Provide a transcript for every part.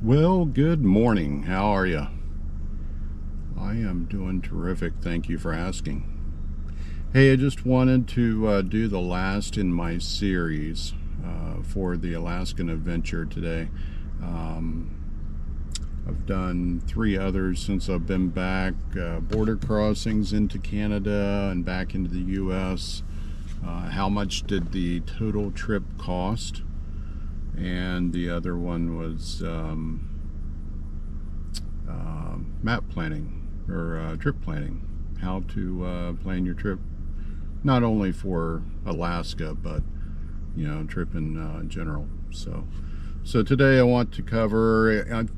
Well, good morning. How are you? I am doing terrific. Thank you for asking. Hey, I just wanted to do the last in my series for the Alaskan adventure today. I've done 3 others since I've been back. Border crossings into Canada and back into the U.S. How much did the total trip cost? And the other one was map planning or trip planning, how to plan your trip, not only for Alaska but trip in general. So today I want to cover,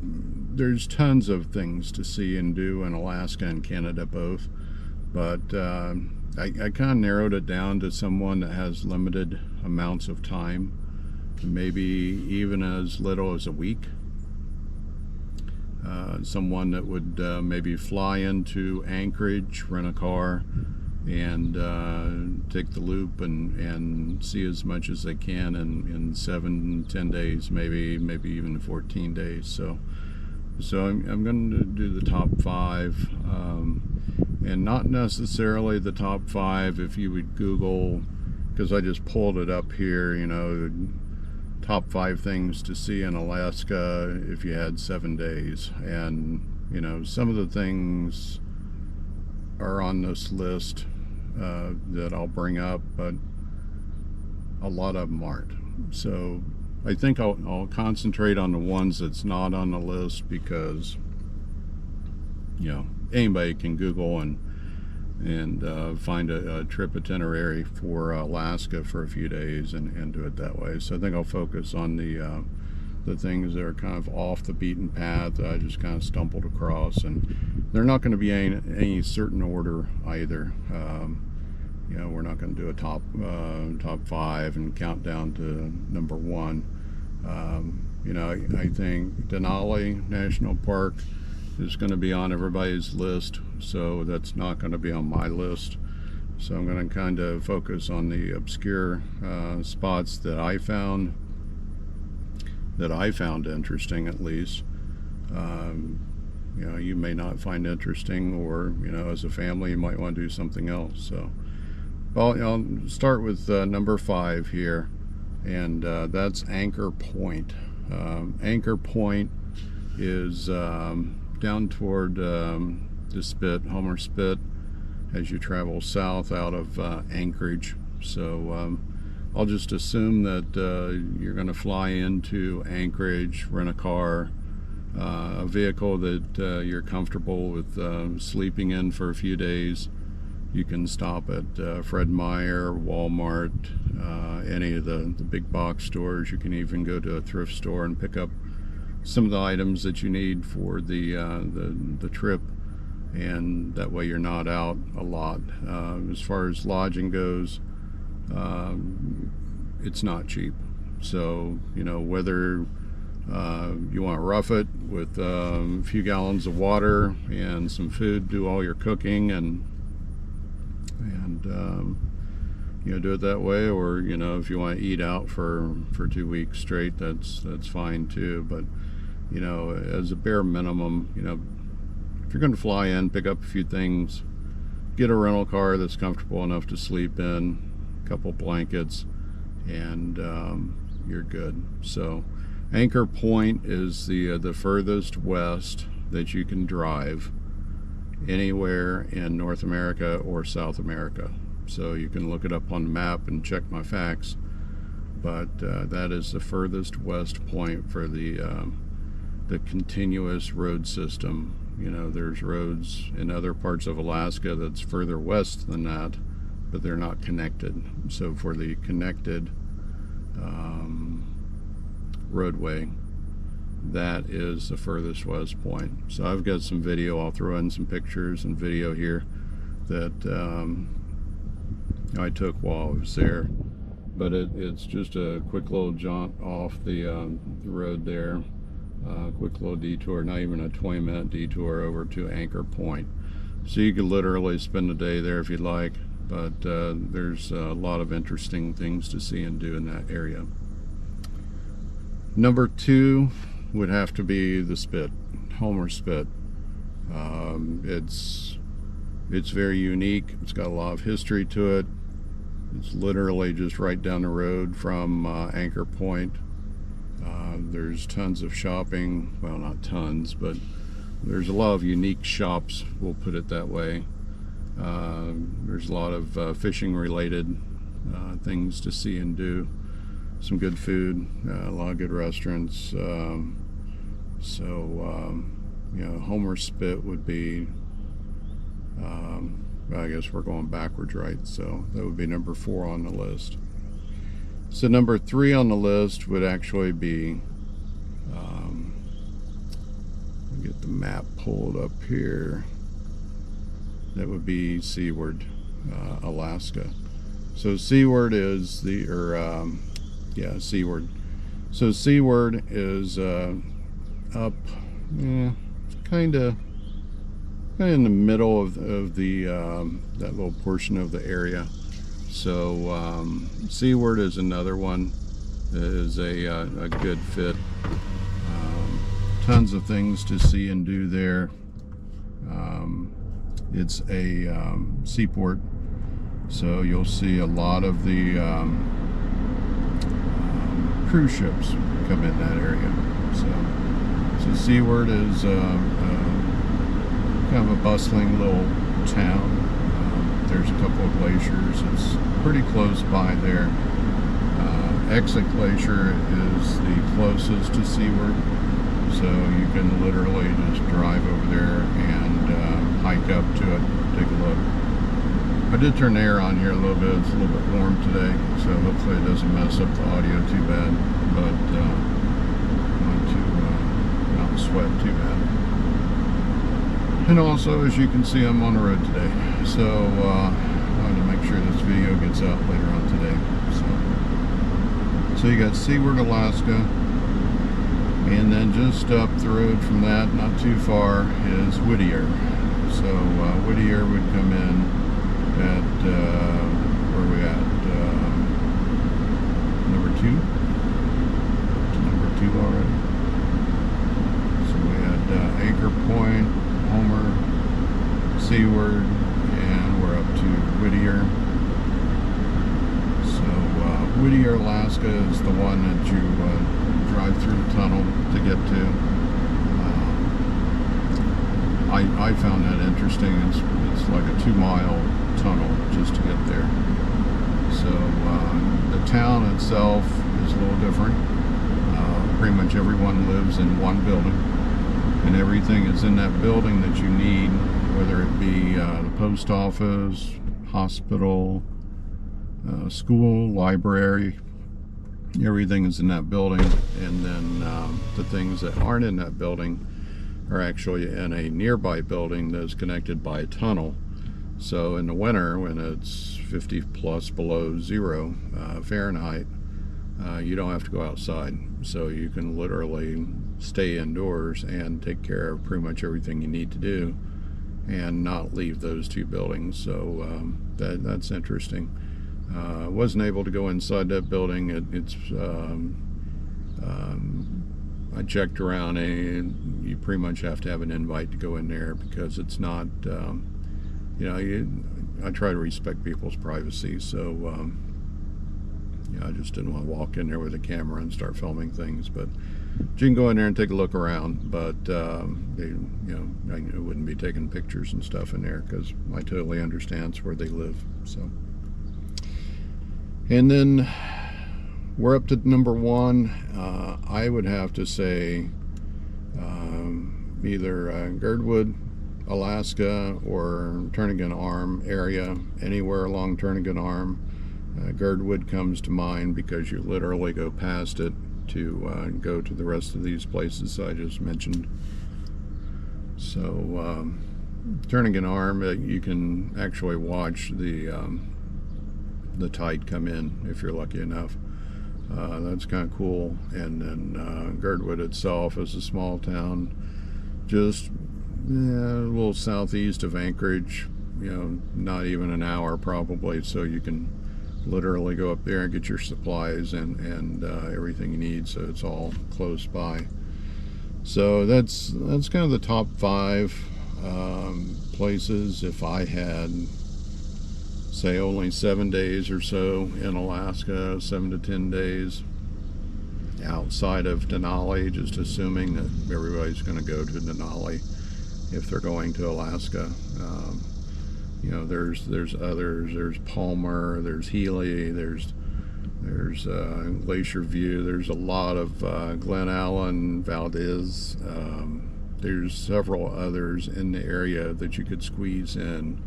there's tons of things to see and do in Alaska and Canada both, but I kind of narrowed it down to someone that has limited amounts of time, maybe even as little as a week. Someone that would maybe fly into Anchorage, rent a car, and take the loop and see as much as they can in 7-10 days, maybe even 14 days. So I'm going to do the top 5, and not necessarily the top 5 if you would Google, because I just pulled it up here, top 5 things to see in Alaska if you had 7 days. And some of the things are on this list that I'll bring up, but a lot of them aren't. So I think I'll concentrate on the ones that's not on the list, because anybody can Google and find a trip itinerary for Alaska for a few days and do it that way. So I think I'll focus on the things that are kind of off the beaten path that I just kind of stumbled across, and they're not going to be any certain order either. We're not going to do a top 5 and count down to number 1. I think Denali National Park is going to be on everybody's list, so that's not going to be on my list. So I'm going to kind of focus on the obscure spots that I found interesting, at least. You may not find interesting, or as a family you might want to do something else. So I'll start with number 5 here, and that's Anchor Point. Anchor Point is down toward the Spit, Homer Spit, as you travel south out of Anchorage. So I'll just assume that you're going to fly into Anchorage, rent a car, a vehicle that you're comfortable with sleeping in for a few days. You can stop at Fred Meyer, Walmart, any of the big box stores. You can even go to a thrift store and pick up some of the items that you need for the trip, and that way you're not out a lot. As far as lodging goes, it's not cheap. So whether you want to rough it with a few gallons of water and some food, do all your cooking and do it that way, or if you want to eat out for 2 weeks straight, that's fine too. But as a bare minimum, if you're going to fly in, pick up a few things, get a rental car that's comfortable enough to sleep in, a couple blankets, and you're good. So Anchor Point is the furthest west that you can drive anywhere in North America or South America. So you can look it up on the map and check my facts, but that is the furthest west point for the continuous road system. There's roads in other parts of Alaska that's further west than that, but they're not connected. So for the connected roadway, that is the furthest west point. So I've got some video, I'll throw in some pictures and video here that I took while I was there, but it's just a quick little jaunt off the road there, quick little detour, not even a 20-minute detour over to Anchor Point. So you could literally spend a day there if you'd like, but there's a lot of interesting things to see and do in that area. Number 2 would have to be the Spit, Homer Spit. It's very unique. It's got a lot of history to it. It's literally just right down the road from Anchor Point. There's tons of shopping. Well, not tons, but there's a lot of unique shops, we'll put it that way. There's a lot of fishing related things to see and do. Some good food, a lot of good restaurants. Homer Spit would be, I guess we're going backwards, right? So that would be number 4 on the list. So number 3 on the list would actually be, get the map pulled up here. That would be Seward, Alaska. So Seward is Seward. So Seward is up, kind of in the middle of the that little portion of the area. So Seward is another one that is a good fit. Tons of things to see and do there. It's a seaport, so you'll see a lot of the cruise ships come in that area. So Seward is kind of a bustling little town. There's a couple of glaciers. It's pretty close by there. Exit Glacier is the closest to Seward, so you can literally just drive over there and hike up to it, take a look. I did turn the air on here a little bit. It's a little bit warm today, so hopefully it doesn't mess up the audio too bad, but not to sweat too bad. And also, as you can see, I'm on the road today, so I wanted to make sure this video gets out later on today. So you got Seward, Alaska, and then just up the road from that, not too far, is Whittier. So Whittier would come in at, where are we at, number 2? Number 2 already. So we had Anchor Point, Homer, Seward, and we're up to Whittier. So Whittier, Alaska is the one that you drive through the tunnel to get to. I found that interesting. It's like a 2-mile tunnel just to get there. So the town itself is a little different. Pretty much everyone lives in one building, and everything is in that building that you need, whether it be the post office, hospital, school, library. Everything is in that building, and then the things that aren't in that building are actually in a nearby building that is connected by a tunnel. So in the winter, when it's 50 plus below 0 Fahrenheit, you don't have to go outside. So you can literally stay indoors and take care of pretty much everything you need to do and not leave those 2 buildings. So that's interesting. Wasn't able to go inside that building. I checked around, and you pretty much have to have an invite to go in there, because it's not, I try to respect people's privacy, so I just didn't want to walk in there with a camera and start filming things. But you can go in there and take a look around, but I wouldn't be taking pictures and stuff in there, because I totally understand it's where they live. So, and then we're up to number 1. I would have to say either Girdwood, Alaska, or Turnagain Arm area. Anywhere along Turnagain Arm. Girdwood comes to mind because you literally go past it to go to the rest of these places I just mentioned. So Turnagain Arm, you can actually watch the tide come in if you're lucky enough. That's kind of cool. And then Girdwood itself is a small town, just a little southeast of Anchorage, not even an hour probably, so you can literally go up there and get your supplies and everything you need, so it's all close by. So that's kind of the top 5 places. If I had, say, only 7 days or so in Alaska, 7 to 10 days outside of Denali, just assuming that everybody's going to go to Denali if they're going to Alaska. You know, there's others. There's Palmer, there's Healy, there's Glacier View. There's a lot of Glen Allen, Valdez. There's several others in the area that you could squeeze in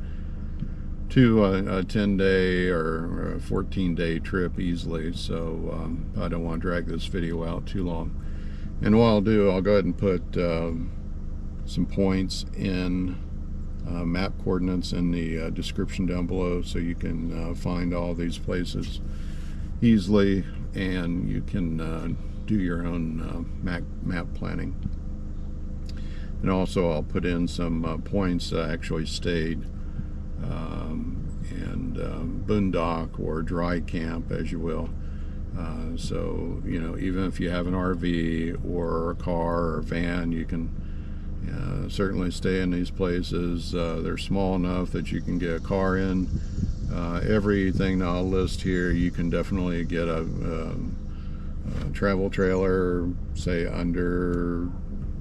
to a 10-day or a 14-day trip easily. So I don't want to drag this video out too long. And what I'll do, I'll go ahead and put some points in map coordinates in the description down below, so you can find all these places easily, and you can do your own map planning. And also I'll put in some points that actually stayed, and boondock or dry camp, as you will. So, you know, even if you have an RV or a car or a van, you can certainly stay in these places. They're small enough that you can get a car in. Everything that I'll list here, you can definitely get a travel trailer, say under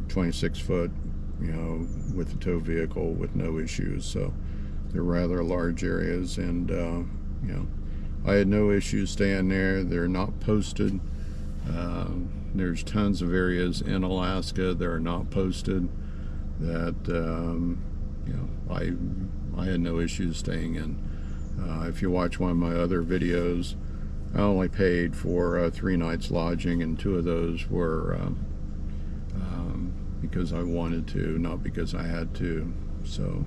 26 foot, you know, with a tow vehicle with no issues. So they're rather large areas, and you know, I had no issues staying there. They're not posted. There's tons of areas in Alaska that are not posted that you know, I had no issues staying in. If you watch one of my other videos, I only paid for 3 nights lodging, and 2 of those were because I wanted to, not because I had to. So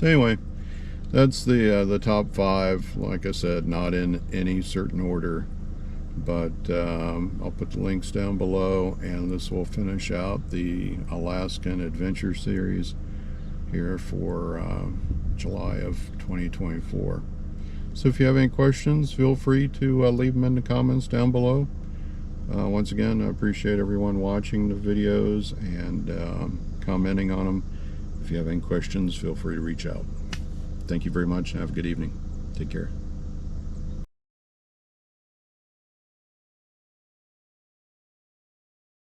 anyway, that's the top 5. Like I said, not in any certain order, but I'll put the links down below, and this will finish out the Alaskan Adventure Series here for July of 2024. So if you have any questions, feel free to leave them in the comments down below. Once again, I appreciate everyone watching the videos and commenting on them. If you have any questions, feel free to reach out. Thank you very much, and have a good evening. Take care.